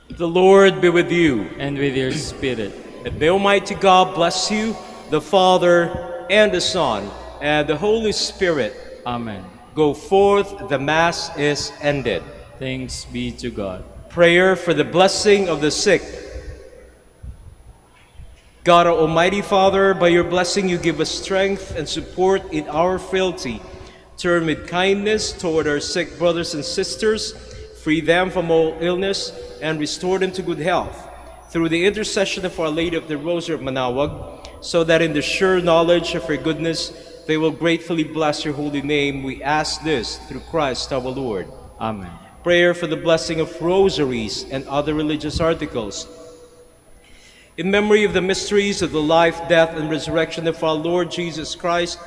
The Lord be with you. And with your spirit. And may Almighty God bless you, the Father, and the Son, and the Holy Spirit. Amen. Go forth, the Mass is ended. Thanks be to God. Prayer for the blessing of the sick. God, our Almighty Father, by your blessing you give us strength and support in our frailty. Turn with kindness toward our sick brothers and sisters, free them from all illness, and restore them to good health. Through the intercession of Our Lady of the Rosary of Manaoag, so that in the sure knowledge of her goodness, they will gratefully bless your holy name, we ask this through Christ our Lord. Amen. Prayer for the blessing of rosaries and other religious articles. In memory of the mysteries of the life, death, and resurrection of our Lord Jesus Christ,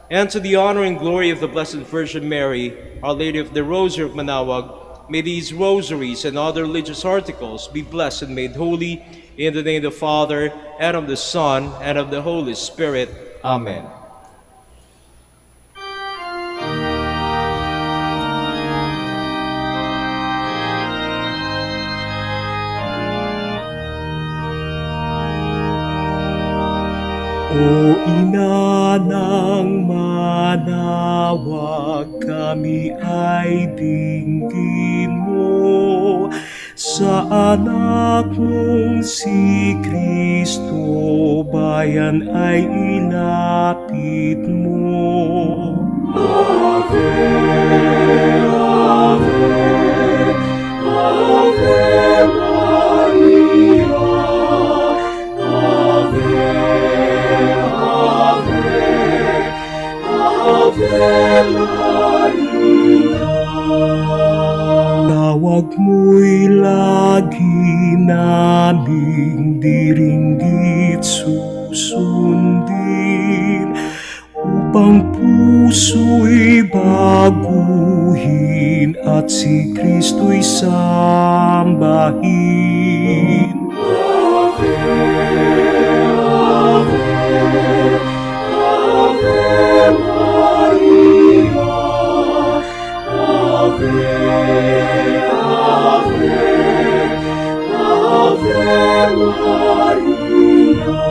and to the honor and glory of the Blessed Virgin Mary, Our Lady of the Rosary of Manaoag, may these rosaries and other religious articles be blessed and made holy, in the name of the Father, and of the Son, and of the Holy Spirit. Amen. O Ina ng Manaoag, kami ay dinggin mo. Sa anak mong si Kristo, bayan ay ilapit mo. Ave, Ave, Ave Maria, Ave, Ave Maria. Tawag mo'y lagi naming diringgit susundin, upang puso'y baguhin at si Kristo'y sambahin. Ave, Ave, Ave Maria, Ave, Ave, Ave Maria.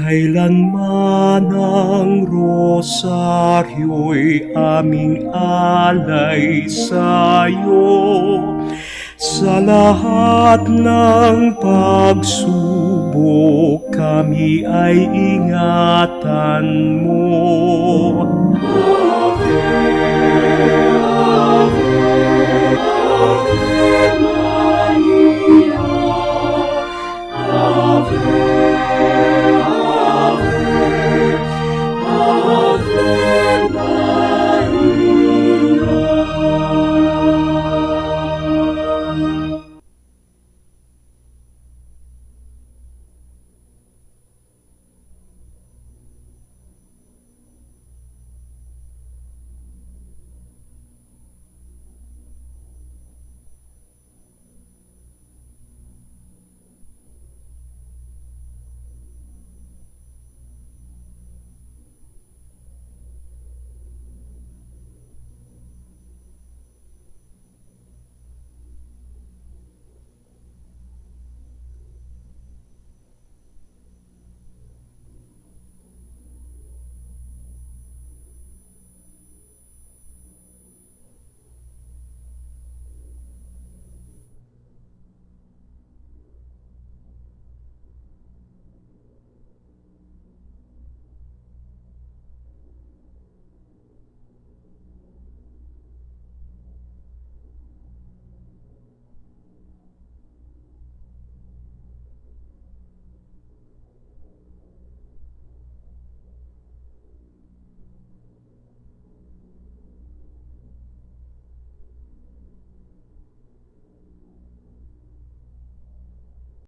Kailanman ang rosaryo'y aming alay sa'yo, sa lahat ng pagsubok kami ay ingatan mo. Ave, Ave, Ave